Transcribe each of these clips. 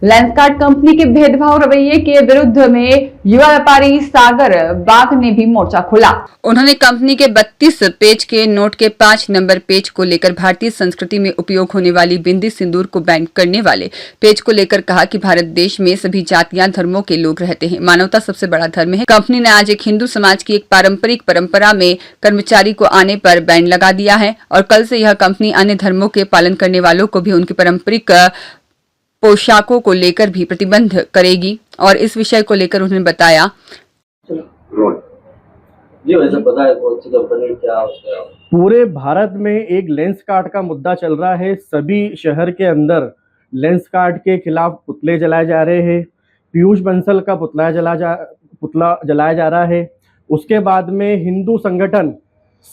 Lenskart company के भेदभाव रवैये के विरुद्ध में युवा व्यापारी सागर बाग ने भी मोर्चा खोला। उन्होंने कंपनी के 32 पेज के नोट के 5 नंबर पेज को लेकर भारतीय संस्कृति में उपयोग होने वाली बिंदी सिंदूर को बैन करने वाले पेज को लेकर कहा कि भारत देश में सभी जातियां धर्मों के लोग रहते हैं, मानवता सबसे बड़ा धर्म है। कंपनी ने आज एक हिंदू समाज की एक पारंपरिक परंपरा में कर्मचारी को आने पर बैन लगा दिया है और कल से यह कंपनी अन्य धर्मों के पालन करने वालों को भी उनकी पारंपरिक पोशाकों को लेकर भी प्रतिबंध करेगी। और इस विषय को लेकर उन्होंने बताया, जी वैसे पता है कौन सी कंपनी क्या उसका? पूरे भारत में एक लेंसकार्ट का मुद्दा चल रहा है। सभी शहर के अंदर लेंसकार्ट के खिलाफ पुतले जलाए जा रहे हैं। पीयूष बंसल का पुतला जलाया जा रहा है। उसके बाद में हिंदू संगठन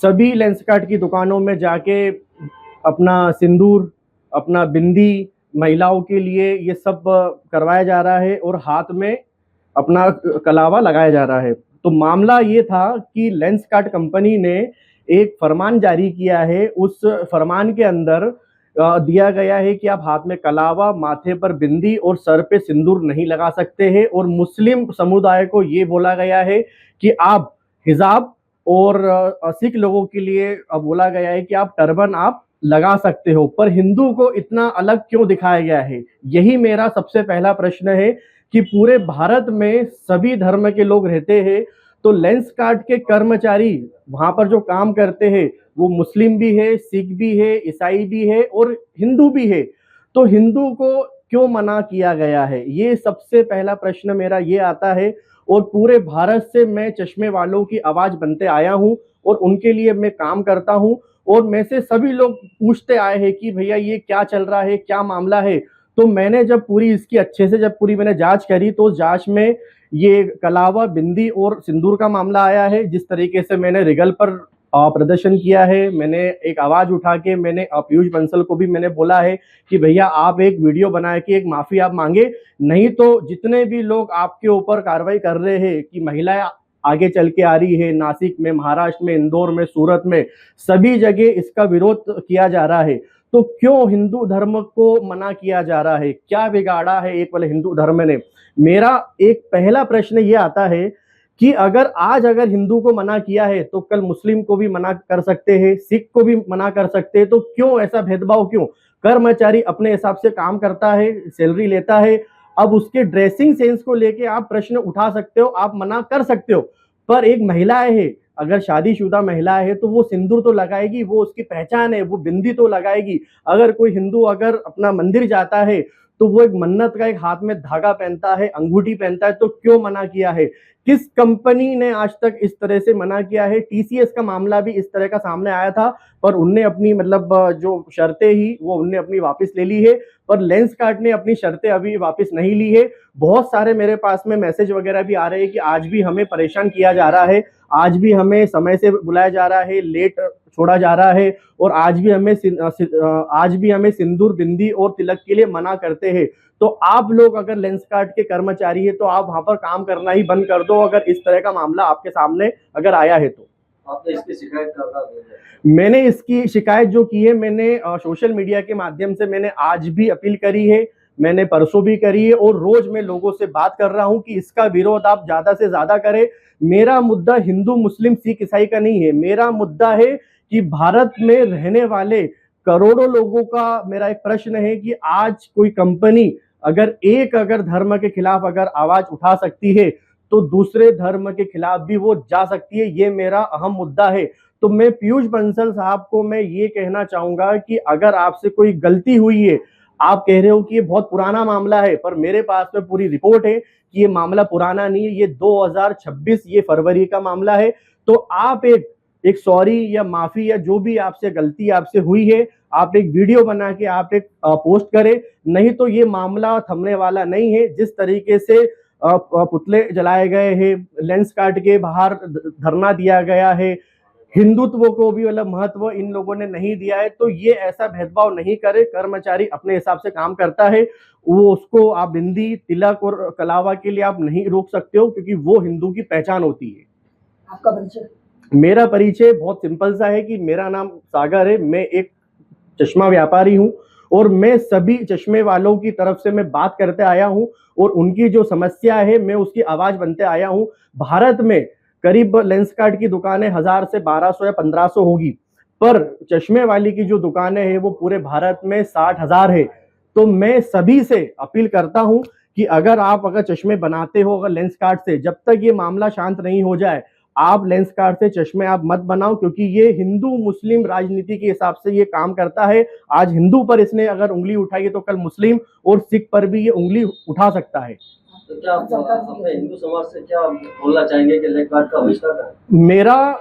सभी लेंसकार्ट की दुकानों में जाके अपना सिंदूर, अपना बिंदी महिलाओं के लिए ये सब करवाया जा रहा है और हाथ में अपना कलावा लगाया जा रहा है। तो मामला ये था कि लेंसकार्ट कंपनी ने एक फरमान जारी किया है। उस फरमान के अंदर दिया गया है कि आप हाथ में कलावा, माथे पर बिंदी और सर पे सिंदूर नहीं लगा सकते हैं। और मुस्लिम समुदाय को ये बोला गया है कि आप हिजाब, और सिख लोगों के लिए बोला गया है कि आप टर्बन आप लगा सकते हो। पर हिंदू को इतना अलग क्यों दिखाया गया है? यही मेरा सबसे पहला प्रश्न है कि पूरे भारत में सभी धर्म के लोग रहते हैं, तो लेंसकार्ट के कर्मचारी वहां पर जो काम करते हैं वो मुस्लिम भी है, सिख भी है, ईसाई भी है और हिंदू भी है। तो हिंदू को क्यों मना किया गया है? ये सबसे पहला प्रश्न मेरा ये आता है। और पूरे भारत से मैं चश्मे वालों की आवाज बनते आया हूँ और उनके लिए मैं काम करता हूँ। और मैं से सभी लोग पूछते आए हैं कि भैया ये क्या चल रहा है, क्या मामला है। तो मैंने जब पूरी इसकी अच्छे से मैंने जांच करी, तो जांच में ये कलावा, बिंदी और सिंदूर का मामला आया है। जिस तरीके से मैंने रिगल पर प्रदर्शन किया है, मैंने एक आवाज उठा के मैंने पीयूष बंसल को भी मैंने बोला है कि भैया आप एक वीडियो बना के एक माफी आप मांगे, नहीं तो जितने भी लोग आपके ऊपर कार्रवाई कर रहे हैं कि महिलाएं आगे चल के आ रही है, नासिक में, महाराष्ट्र में, इंदौर में, सूरत में, सभी जगह इसका विरोध किया जा रहा है। तो क्यों हिंदू धर्म को मना किया जा रहा है? क्या बिगाड़ा है एक वाले हिंदू धर्म ने? मेरा एक पहला प्रश्न ये आता है कि अगर हिंदू को मना किया है तो कल मुस्लिम को भी मना कर सकते हैं, सिख को भी मना कर सकते हैं। तो क्यों ऐसा भेदभाव? क्यों? कर्मचारी अपने हिसाब से काम करता है, सैलरी लेता है। अब उसके ड्रेसिंग सेंस को लेके आप प्रश्न उठा सकते हो, आप मना कर सकते हो। पर एक महिला है, अगर शादीशुदा महिला है तो वो सिंदूर तो लगाएगी, वो उसकी पहचान है, वो बिंदी तो लगाएगी। अगर कोई हिंदू अगर अपना मंदिर जाता है तो वो एक मन्नत का एक हाथ में धागा पहनता है, अंगूठी पहनता है। तो क्यों मना किया है? किस कंपनी ने आज तक इस तरह से मना किया है? टीसीएस का मामला भी इस तरह का सामने आया था, पर उनने अपनी जो शर्तें ही वो उनने अपनी वापस ले ली है। पर लेंसकार्ट ने अपनी शर्तें अभी वापस नहीं ली है। बहुत सारे मेरे पास में मैसेज वगैरह भी आ रहे हैं कि आज भी हमें परेशान किया जा रहा है, आज भी हमें समय से बुलाया जा रहा है, लेट छोड़ा जा रहा है, और आज भी हमें सिंदूर, बिंदी और तिलक के लिए मना करते हैं। तो आप लोग अगर लेंसकार्ट के कर्मचारी है तो आप वहां पर काम करना ही बंद कर दो, अगर इस तरह का मामला आपके सामने अगर आया है तो। आपने इसकी शिकायत कर? मैंने इसकी शिकायत जो की है, मैंने सोशल मीडिया के माध्यम से मैंने आज भी अपील करी है, मैंने परसों भी करी है, और रोज मैं लोगों से बात कर रहा हूं कि इसका विरोध आप ज्यादा से ज्यादा करें। मेरा मुद्दा हिंदू, मुस्लिम, सिख, ईसाई का नहीं है। मेरा मुद्दा है कि भारत में रहने वाले करोड़ों लोगों का मेरा एक प्रश्न है कि आज कोई कंपनी अगर धर्म के खिलाफ अगर आवाज उठा सकती है तो दूसरे धर्म के खिलाफ भी वो जा सकती है। ये मेरा अहम मुद्दा है। तो मैं पीयूष बंसल साहब को मैं ये कहना चाहूंगा कि अगर आपसे कोई गलती हुई है, आप कह रहे हो कि ये बहुत पुराना मामला है, पर मेरे पास में पूरी रिपोर्ट है कि ये मामला पुराना नहीं है, ये 2026 ये फरवरी का मामला है। तो आप एक सॉरी या माफी या जो भी आपसे गलती आपसे हुई है, आप एक वीडियो बना के आप एक पोस्ट करें, नहीं तो ये मामला थमने वाला नहीं है। जिस तरीके से पुतले जलाए गए हैं, लेंसकार्ट के बाहर धरना दिया गया है, हिंदुत्व को भी मतलब महत्व इन लोगों ने नहीं दिया है, तो ये ऐसा भेदभाव नहीं करे। कर्मचारी अपने हिसाब से काम करता है, वो उसको आप बिंदी, तिलक और कलावा के लिए आप नहीं रोक सकते हो, क्योंकि वो हिंदू की पहचान होती है। आपका परिचय? मेरा परिचय बहुत सिंपल सा है कि मेरा नाम सागर है, मैं एक चश्मा व्यापारी हूँ और मैं सभी चश्मे वालों की तरफ से मैं बात करते आया हूं और उनकी जो समस्या है मैं उसकी आवाज बनते आया हूं। भारत में करीब लेंस कार्ट की दुकानें 1000 से 1200 या 1500 होगी, पर चश्मे वाली की जो दुकानें हैं वो पूरे भारत में 60,000 है। तो मैं सभी से अपील करता हूं कि अगर चश्मे बनाते हो, अगर लेंस कार्ट से, जब तक ये मामला शांत नहीं हो जाए, आप लेंस कार्ट से चश्मे आप मत बनाओ, क्योंकि ये हिंदू मुस्लिम राजनीति के हिसाब से ये काम करता है। आज हिंदू पर इसने अगर उंगली उठाई है तो कल मुस्लिम और सिख पर भी ये उंगली उठा सकता है। तो क्या आप अपने हिंदू समाज से क्या बोलना चाहेंगे कि लेग गार्ड का बहिष्कार करें? मेरा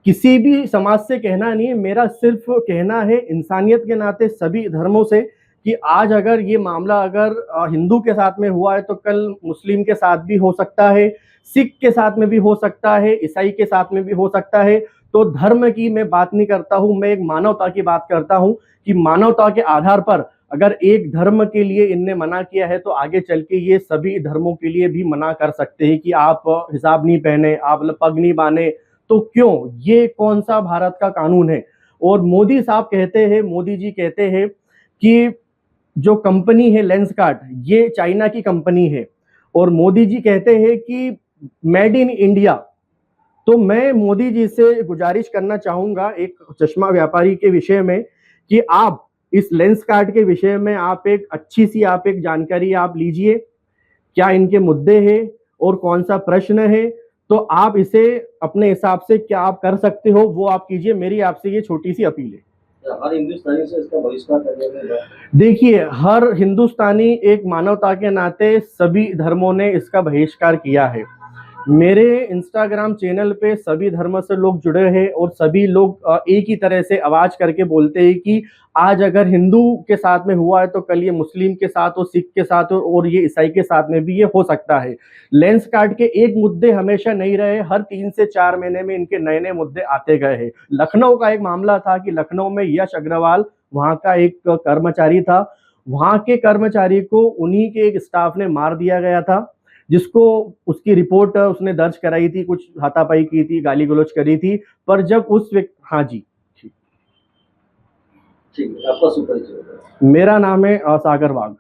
किसी भी समाज से कहना नहीं है, मेरा सिर्फ कहना है इंसानियत के नाते सभी धर्मों से कि आज अगर ये मामला अगर हिंदू के साथ में हुआ है तो कल मुस्लिम के साथ भी हो सकता है, सिख के साथ में भी हो सकता है, ईसाई के साथ में भी हो सकता है। तो धर्म की मैं बात नहीं करता हूं, मैं एक मानवता की बात करता हूं कि मानवता के आधार पर अगर एक धर्म के लिए इनने मना किया है तो आगे चल के ये सभी धर्मों के लिए भी मना कर सकते हैं कि आप हिजाब नहीं पहने, आप पग नहीं बांधे। तो क्यों, ये कौन सा भारत का कानून है? और मोदी साहब कहते हैं, मोदी जी कहते हैं कि जो कंपनी है लेंस कार्ट ये चाइना की कंपनी है, और मोदी जी कहते हैं कि मेड इन इंडिया। तो मैं मोदी जी से गुजारिश करना चाहूंगा एक चश्मा व्यापारी के विषय में कि आप इस लेंस कार्ट के विषय में आप एक अच्छी सी आप एक जानकारी आप लीजिए, क्या इनके मुद्दे हैं और कौन सा प्रश्न है, तो आप इसे अपने हिसाब से क्या आप कर सकते हो वो आप कीजिए। मेरी आपसे ये छोटी सी अपील है। हर हिंदुस्तानी से इसका बहिष्कार करने में देखिए, हर हिंदुस्तानी एक मानवता के नाते सभी धर्मों ने इसका बहिष्कार किया है। मेरे इंस्टाग्राम चैनल पे सभी धर्म से लोग जुड़े हैं और सभी लोग एक ही तरह से आवाज करके बोलते हैं कि आज अगर हिंदू के साथ में हुआ है तो कल ये मुस्लिम के साथ हो, सिख के साथ हो और ये ईसाई के साथ में भी ये हो सकता है। लेंस कार्ट के एक मुद्दे हमेशा नहीं रहे, हर 3 से 4 महीने में इनके नए नए मुद्दे आते गए हैं। लखनऊ का एक मामला था कि लखनऊ में यश अग्रवाल वहां का एक कर्मचारी था, वहां के कर्मचारी को उन्हीं के एक स्टाफ ने मार दिया गया था, जिसको उसकी रिपोर्ट उसने दर्ज कराई थी, कुछ हाथापाई की थी, गाली गलौज करी थी। पर जब उस व्यक्ति, हाँ जी ठीक है, आपका सुपरिचय। मेरा नाम है सागर वाघ।